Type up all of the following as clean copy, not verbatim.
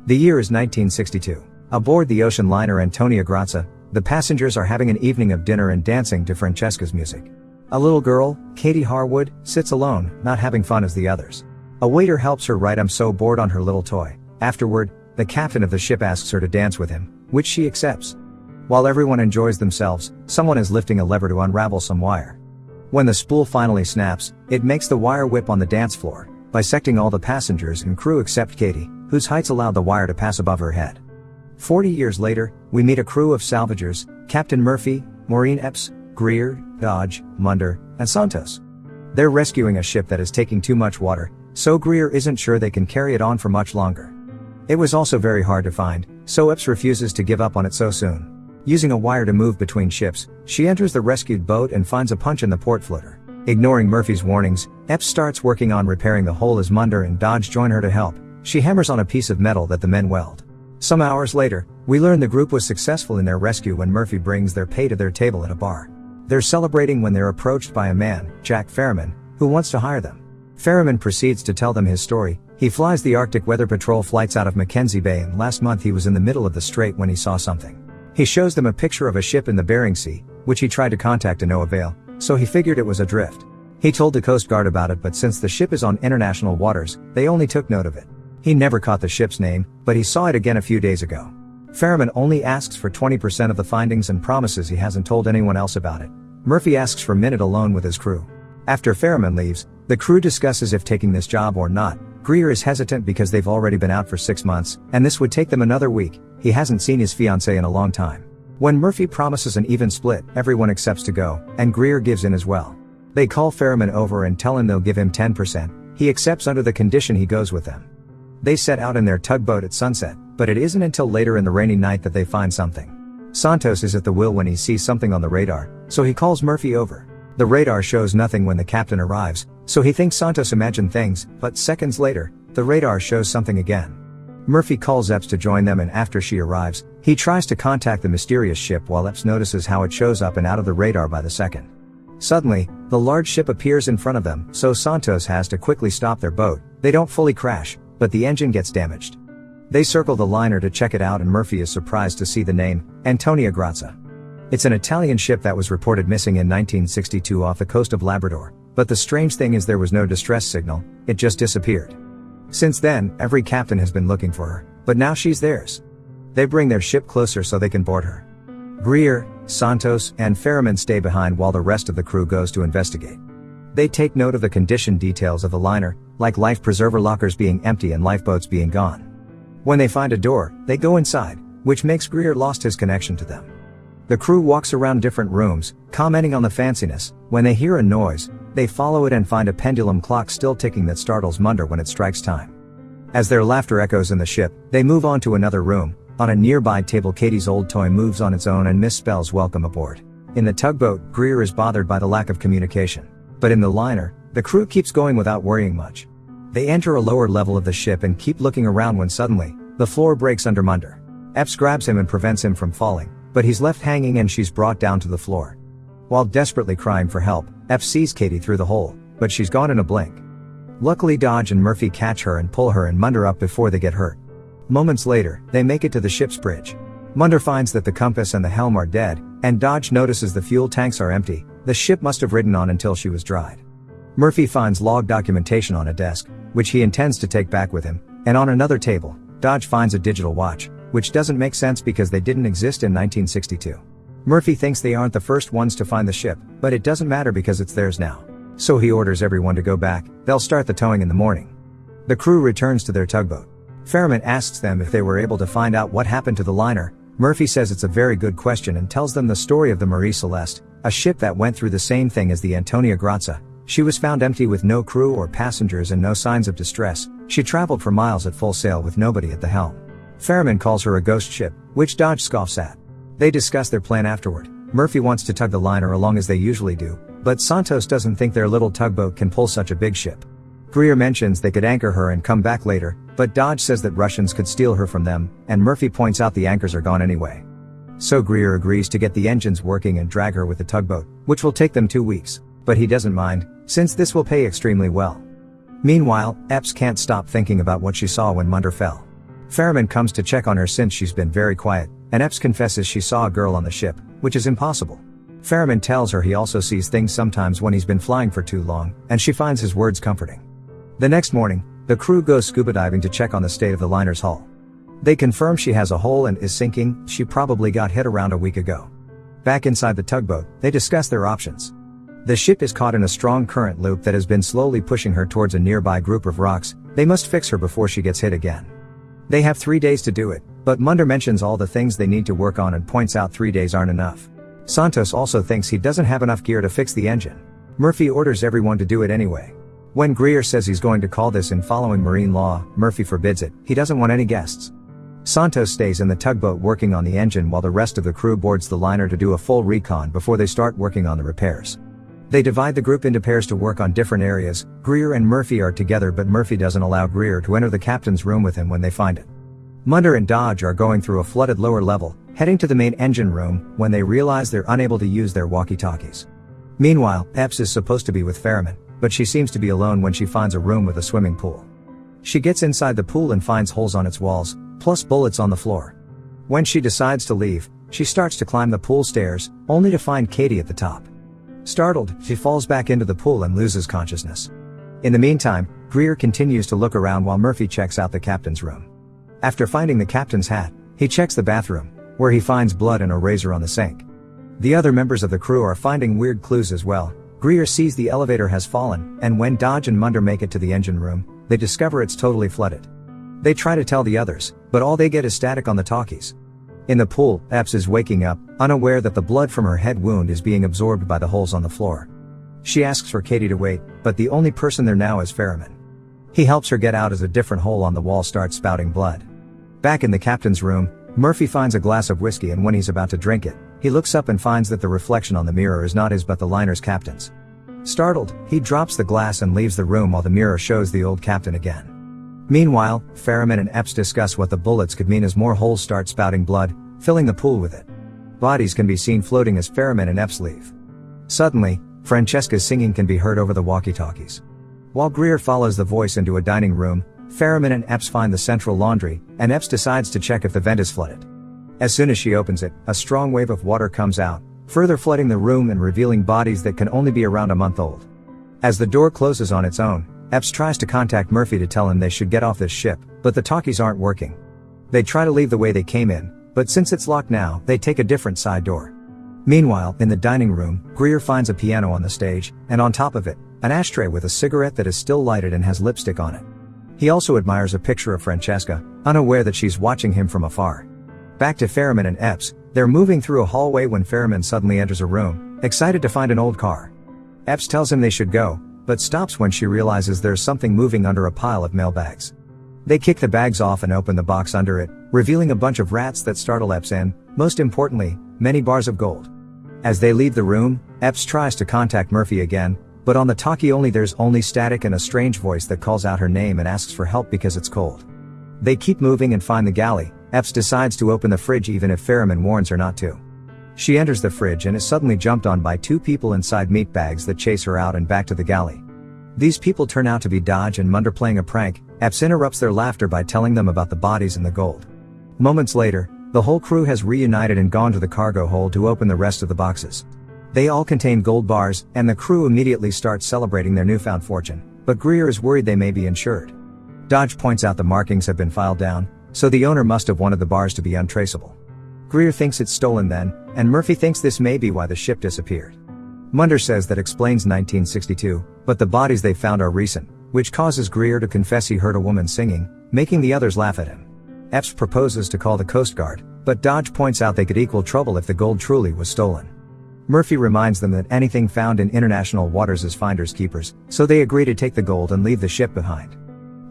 The year is 1962. Aboard the ocean liner Antonia Grazia, the passengers are having an evening of dinner and dancing to Francesca's music. A little girl, Katie Harwood, sits alone, not having fun as the others. A waiter helps her write "I'm so bored" on her little toy. Afterward, the captain of the ship asks her to dance with him, which she accepts. While everyone enjoys themselves, someone is lifting a lever to unravel some wire. When the spool finally snaps, it makes the wire whip on the dance floor, bisecting all the passengers and crew except Katie, whose heights allowed the wire to pass above her head. 40 years later, we meet a crew of salvagers: Captain Murphy, Maureen Epps, Greer, Dodge, Munder, and Santos. They're rescuing a ship that is taking too much water, so Greer isn't sure they can carry it on for much longer. It was also very hard to find, so Epps refuses to give up on it so soon. Using a wire to move between ships, she enters the rescued boat and finds a punch in the port floater. Ignoring Murphy's warnings, Epps starts working on repairing the hole as Munder and Dodge join her to help. She hammers on a piece of metal that the men weld. Some hours later, we learn the group was successful in their rescue when Murphy brings their pay to their table at a bar. They're celebrating when they're approached by a man, Jack Ferriman, who wants to hire them. Ferriman proceeds to tell them his story. He flies the Arctic Weather Patrol flights out of Mackenzie Bay, and last month he was in the middle of the strait when he saw something. He shows them a picture of a ship in the Bering Sea, which he tried to contact to no avail, so he figured it was adrift. He told the Coast Guard about it, but since the ship is on international waters, they only took note of it. He never caught the ship's name, but he saw it again a few days ago. Ferriman only asks for 20% of the findings and promises he hasn't told anyone else about it. Murphy asks for a minute alone with his crew. After Ferriman leaves, the crew discusses if taking this job or not. Greer is hesitant because they've already been out for 6 months, and this would take them another week. He hasn't seen his fiancée in a long time. When Murphy promises an even split, everyone accepts to go, and Greer gives in as well. They call Ferriman over and tell him they'll give him 10%. He accepts under the condition he goes with them. They set out in their tugboat at sunset, but it isn't until later in the rainy night that they find something. Santos is at the wheel when he sees something on the radar, so he calls Murphy over. The radar shows nothing when the captain arrives, so he thinks Santos imagined things, but seconds later, the radar shows something again. Murphy calls Epps to join them, and after she arrives, he tries to contact the mysterious ship while Epps notices how it shows up and out of the radar by the second. Suddenly, the large ship appears in front of them, so Santos has to quickly stop their boat. They don't fully crash, but the engine gets damaged. They circle the liner to check it out, and Murphy is surprised to see the name, Antonia Grazia. It's an Italian ship that was reported missing in 1962 off the coast of Labrador, but the strange thing is there was no distress signal, it just disappeared. Since then, every captain has been looking for her, but now she's theirs. They bring their ship closer so they can board her. Greer, Santos, and Ferriman stay behind while the rest of the crew goes to investigate. They take note of the condition details of the liner, like life preserver lockers being empty and lifeboats being gone. When they find a door, they go inside, which makes Greer lost his connection to them. The crew walks around different rooms, commenting on the fanciness. When they hear a noise, they follow it and find a pendulum clock still ticking that startles Munder when it strikes time. As their laughter echoes in the ship, they move on to another room. On a nearby table, Katie's old toy moves on its own and misspells "welcome aboard." In the tugboat, Greer is bothered by the lack of communication. But in the liner, the crew keeps going without worrying much. They enter a lower level of the ship and keep looking around when suddenly, the floor breaks under Munder. Epps grabs him and prevents him from falling, but he's left hanging and she's brought down to the floor. While desperately crying for help, Epps sees Katie through the hole, but she's gone in a blink. Luckily, Dodge and Murphy catch her and pull her and Munder up before they get hurt. Moments later, they make it to the ship's bridge. Munder finds that the compass and the helm are dead, and Dodge notices the fuel tanks are empty. The ship must have ridden on until she was dried. Murphy finds log documentation on a desk, which he intends to take back with him, and on another table, Dodge finds a digital watch, which doesn't make sense because they didn't exist in 1962. Murphy thinks they aren't the first ones to find the ship, but it doesn't matter because it's theirs now. So he orders everyone to go back. They'll start the towing in the morning. The crew returns to their tugboat. Ferriman asks them if they were able to find out what happened to the liner. Murphy says it's a very good question and tells them the story of the Marie Celeste, a ship that went through the same thing as the Antonia Grazia. She was found empty with no crew or passengers and no signs of distress. She traveled for miles at full sail with nobody at the helm. Ferriman calls her a ghost ship, which Dodge scoffs at. They discuss their plan afterward. Murphy wants to tug the liner along as they usually do, but Santos doesn't think their little tugboat can pull such a big ship. Greer mentions they could anchor her and come back later, but Dodge says that Russians could steal her from them, and Murphy points out the anchors are gone anyway. So Greer agrees to get the engines working and drag her with the tugboat, which will take them 2 weeks. But he doesn't mind, since this will pay extremely well. Meanwhile, Epps can't stop thinking about what she saw when Munder fell. Ferriman comes to check on her since she's been very quiet, and Epps confesses she saw a girl on the ship, which is impossible. Ferriman tells her he also sees things sometimes when he's been flying for too long, and she finds his words comforting. The next morning, the crew goes scuba diving to check on the state of the liner's hull. They confirm she has a hole and is sinking. She probably got hit around a week ago. Back inside the tugboat, they discuss their options. The ship is caught in a strong current loop that has been slowly pushing her towards a nearby group of rocks. They must fix her before she gets hit again. They have 3 days to do it, but Munder mentions all the things they need to work on and points out 3 days aren't enough. Santos also thinks he doesn't have enough gear to fix the engine. Murphy orders everyone to do it anyway. When Greer says he's going to call this in following marine law, Murphy forbids it. He doesn't want any guests. Santos stays in the tugboat working on the engine while the rest of the crew boards the liner to do a full recon before they start working on the repairs. They divide the group into pairs to work on different areas. Greer and Murphy are together, but Murphy doesn't allow Greer to enter the captain's room with him when they find it. Munder and Dodge are going through a flooded lower level, heading to the main engine room, when they realize they're unable to use their walkie-talkies. Meanwhile, Epps is supposed to be with Ferriman, but she seems to be alone when she finds a room with a swimming pool. She gets inside the pool and finds holes on its walls, plus bullets on the floor. When she decides to leave, she starts to climb the pool stairs, only to find Katie at the top. Startled, she falls back into the pool and loses consciousness. In the meantime, Greer continues to look around while Murphy checks out the captain's room. After finding the captain's hat, he checks the bathroom, where he finds blood and a razor on the sink. The other members of the crew are finding weird clues as well. Greer sees the elevator has fallen, and when Dodge and Munder make it to the engine room, they discover it's totally flooded. They try to tell the others, but all they get is static on the talkies. In the pool, Epps is waking up, unaware that the blood from her head wound is being absorbed by the holes on the floor. She asks for Katie to wait, but the only person there now is Ferriman. He helps her get out as a different hole on the wall starts spouting blood. Back in the captain's room, Murphy finds a glass of whiskey, and when he's about to drink it, he looks up and finds that the reflection on the mirror is not his but the liner's captain's. Startled, he drops the glass and leaves the room while the mirror shows the old captain again. Meanwhile, Ferriman and Epps discuss what the bullets could mean as more holes start spouting blood, filling the pool with it. Bodies can be seen floating as Ferriman and Epps leave. Suddenly, Francesca's singing can be heard over the walkie-talkies. While Greer follows the voice into a dining room, Ferriman and Epps find the central laundry, and Epps decides to check if the vent is flooded. As soon as she opens it, a strong wave of water comes out, further flooding the room and revealing bodies that can only be around a month old. As the door closes on its own, Epps tries to contact Murphy to tell him they should get off this ship, but the talkies aren't working. They try to leave the way they came in, but since it's locked now, they take a different side door. Meanwhile, in the dining room, Greer finds a piano on the stage, and on top of it, an ashtray with a cigarette that is still lighted and has lipstick on it. He also admires a picture of Francesca, unaware that she's watching him from afar. Back to Ferriman and Epps, they're moving through a hallway when Ferriman suddenly enters a room, excited to find an old car. Epps tells him they should go, but stops when she realizes there's something moving under a pile of mail bags. They kick the bags off and open the box under it, revealing a bunch of rats that startle Epps and, most importantly, many bars of gold. As they leave the room, Epps tries to contact Murphy again, but on the talkie there's only static and a strange voice that calls out her name and asks for help because it's cold. They keep moving and find the galley. Epps decides to open the fridge even if Ferriman warns her not to. She enters the fridge and is suddenly jumped on by 2 people inside meat bags that chase her out and back to the galley. These people turn out to be Dodge and Munder playing a prank. Epps interrupts their laughter by telling them about the bodies and the gold. Moments later, the whole crew has reunited and gone to the cargo hold to open the rest of the boxes. They all contain gold bars, and the crew immediately starts celebrating their newfound fortune, but Greer is worried they may be insured. Dodge points out the markings have been filed down, so the owner must have wanted the bars to be untraceable. Greer thinks it's stolen then, and Murphy thinks this may be why the ship disappeared. Munder says that explains 1962, but the bodies they found are recent, which causes Greer to confess he heard a woman singing, making the others laugh at him. Epps proposes to call the Coast Guard, but Dodge points out they could equal trouble if the gold truly was stolen. Murphy reminds them that anything found in international waters is finders keepers, so they agree to take the gold and leave the ship behind.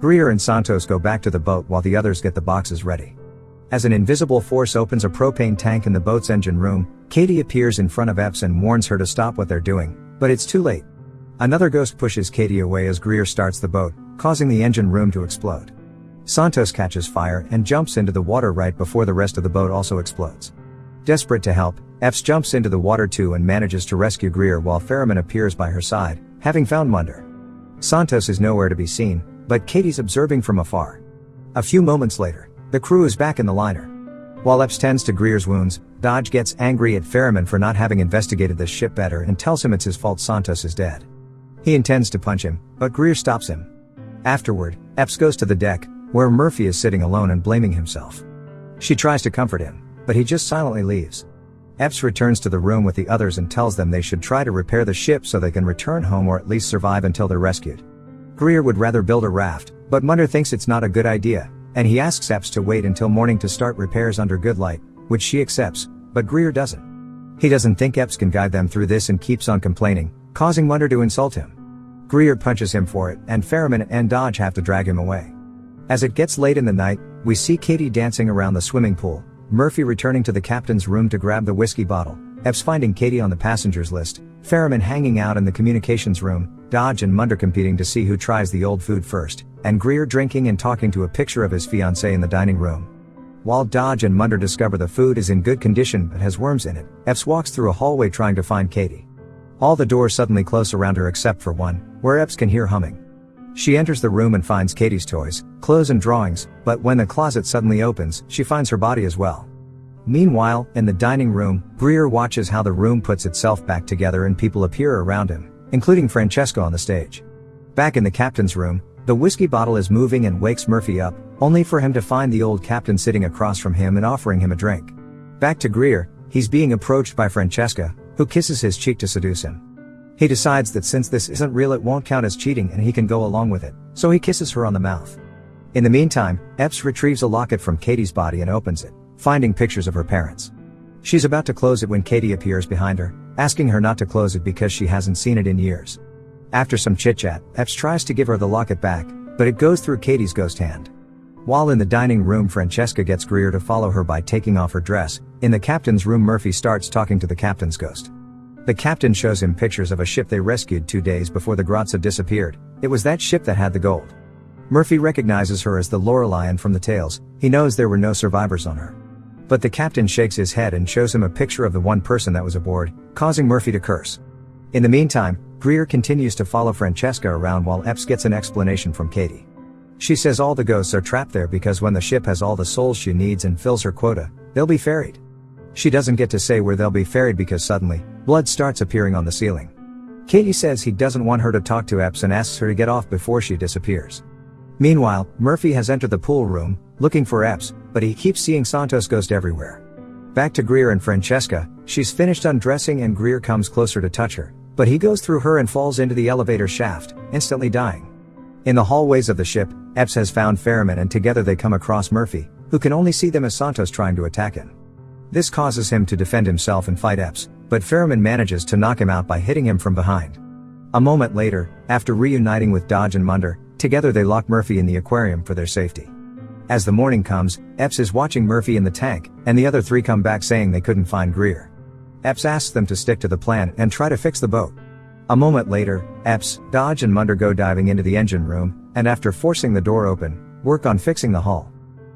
Greer and Santos go back to the boat while the others get the boxes ready. As an invisible force opens a propane tank in the boat's engine room, Katie appears in front of Epps and warns her to stop what they're doing, but it's too late. Another ghost pushes Katie away as Greer starts the boat, causing the engine room to explode. Santos catches fire and jumps into the water right before the rest of the boat also explodes. Desperate to help, Epps jumps into the water too and manages to rescue Greer while Ferriman appears by her side, having found Munder. Santos is nowhere to be seen, but Katie's observing from afar. A few moments later, the crew is back in the liner. While Epps tends to Greer's wounds, Dodge gets angry at Ferriman for not having investigated this ship better and tells him it's his fault Santos is dead. He intends to punch him, but Greer stops him. Afterward, Epps goes to the deck, where Murphy is sitting alone and blaming himself. She tries to comfort him, but he just silently leaves. Epps returns to the room with the others and tells them they should try to repair the ship so they can return home or at least survive until they're rescued. Greer would rather build a raft, but Munter thinks it's not a good idea, and he asks Epps to wait until morning to start repairs under good light, which she accepts, but Greer doesn't. He doesn't think Epps can guide them through this and keeps on complaining, causing Munter to insult him. Greer punches him for it, and Ferriman and Dodge have to drag him away. As it gets late in the night, we see Katie dancing around the swimming pool, Murphy returning to the captain's room to grab the whiskey bottle, Epps finding Katie on the passengers list, Ferriman hanging out in the communications room, Dodge and Munter competing to see who tries the old food first, and Greer drinking and talking to a picture of his fiancée in the dining room. While Dodge and Munter discover the food is in good condition but has worms in it, Epps walks through a hallway trying to find Katie. All the doors suddenly close around her except for one, where Epps can hear humming. She enters the room and finds Katie's toys, clothes and drawings, but when the closet suddenly opens, she finds her body as well. Meanwhile, in the dining room, Greer watches how the room puts itself back together and people appear around him, including Francesco on the stage. Back in the captain's room, the whiskey bottle is moving and wakes Murphy up, only for him to find the old captain sitting across from him and offering him a drink. Back to Greer, he's being approached by Francesca, who kisses his cheek to seduce him. He decides that since this isn't real it won't count as cheating and he can go along with it, so he kisses her on the mouth. In the meantime, Epps retrieves a locket from Katie's body and opens it, finding pictures of her parents. She's about to close it when Katie appears behind her, asking her not to close it because she hasn't seen it in years. After some chit-chat, Epps tries to give her the locket back, but it goes through Katie's ghost hand. While in the dining room, Francesca gets Greer to follow her by taking off her dress. In the captain's room, Murphy starts talking to the captain's ghost. The captain shows him pictures of a ship they rescued 2 days before the Grazia disappeared. It was that ship that had the gold. Murphy recognizes her as the Lorelei, and from the tales, he knows there were no survivors on her. But the captain shakes his head and shows him a picture of the one person that was aboard, causing Murphy to curse. In the meantime, Greer continues to follow Francesca around while Epps gets an explanation from Katie. She says all the ghosts are trapped there because when the ship has all the souls she needs and fills her quota, they'll be ferried. She doesn't get to say where they'll be ferried because suddenly, blood starts appearing on the ceiling. Katie says he doesn't want her to talk to Epps and asks her to get off before she disappears. Meanwhile, Murphy has entered the pool room, looking for Epps, but he keeps seeing Santos' ghost everywhere. Back to Greer and Francesca, she's finished undressing and Greer comes closer to touch her, but he goes through her and falls into the elevator shaft, instantly dying. In the hallways of the ship, Epps has found Ferriman and together they come across Murphy, who can only see them as Santos trying to attack him. This causes him to defend himself and fight Epps, but Ferriman manages to knock him out by hitting him from behind. A moment later, after reuniting with Dodge and Munter, together they lock Murphy in the aquarium for their safety. As the morning comes, Epps is watching Murphy in the tank, and the other three come back saying they couldn't find Greer. Epps asks them to stick to the plan and try to fix the boat. A moment later, Epps, Dodge and Munter go diving into the engine room, and after forcing the door open, work on fixing the hull.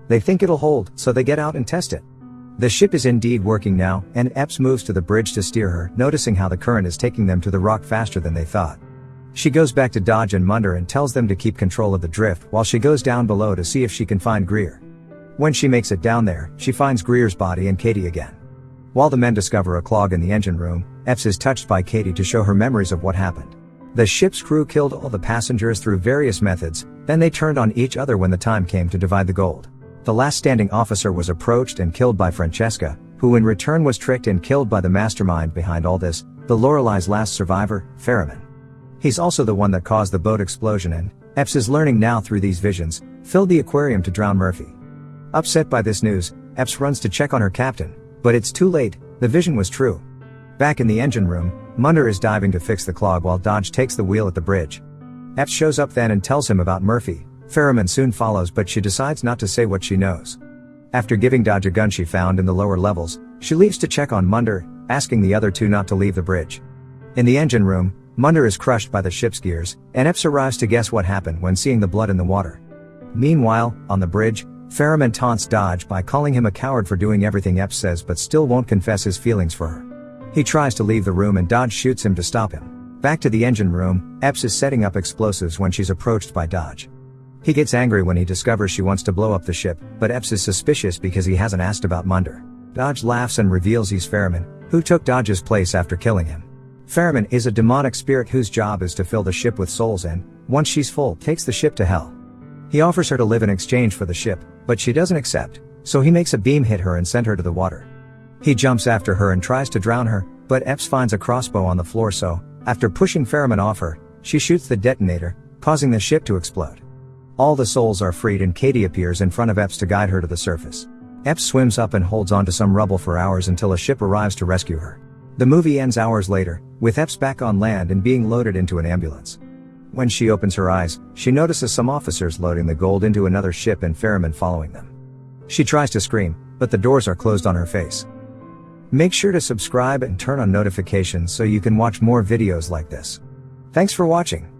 They think it'll hold, so they get out and test it. The ship is indeed working now, and Epps moves to the bridge to steer her, noticing how the current is taking them to the rock faster than they thought. She goes back to Dodge and Munter and tells them to keep control of the drift while she goes down below to see if she can find Greer. When she makes it down there, she finds Greer's body and Katie again. While the men discover a clog in the engine room, Epps is touched by Katie to show her memories of what happened. The ship's crew killed all the passengers through various methods, then they turned on each other when the time came to divide the gold. The last standing officer was approached and killed by Francesca, who in return was tricked and killed by the mastermind behind all this, the Lorelei's last survivor, Ferriman. He's also the one that caused the boat explosion and, Epps is learning now through these visions, filled the aquarium to drown Murphy. Upset by this news, Epps runs to check on her captain, but it's too late, the vision was true. Back in the engine room, Munter is diving to fix the clog while Dodge takes the wheel at the bridge. Epps shows up then and tells him about Murphy. Ferriman soon follows but she decides not to say what she knows. After giving Dodge a gun she found in the lower levels, she leaves to check on Munter, asking the other two not to leave the bridge. In the engine room, Munter is crushed by the ship's gears, and Epps arrives to guess what happened when seeing the blood in the water. Meanwhile, on the bridge, Ferriman taunts Dodge by calling him a coward for doing everything Epps says but still won't confess his feelings for her. He tries to leave the room and Dodge shoots him to stop him. Back to the engine room, Epps is setting up explosives when she's approached by Dodge. He gets angry when he discovers she wants to blow up the ship, but Epps is suspicious because he hasn't asked about Munder. Dodge laughs and reveals he's Ferriman, who took Dodge's place after killing him. Ferriman is a demonic spirit whose job is to fill the ship with souls and, once she's full, takes the ship to hell. He offers her to live in exchange for the ship, but she doesn't accept, so he makes a beam hit her and send her to the water. He jumps after her and tries to drown her, but Epps finds a crossbow on the floor, so, after pushing Ferriman off her, she shoots the detonator, causing the ship to explode. All the souls are freed and Katie appears in front of Epps to guide her to the surface. Epps swims up and holds onto some rubble for hours until a ship arrives to rescue her. The movie ends hours later, with Epps back on land and being loaded into an ambulance. When she opens her eyes, she notices some officers loading the gold into another ship and Ferriman following them. She tries to scream, but the doors are closed on her face. Make sure to subscribe and turn on notifications so you can watch more videos like this. Thanks for watching.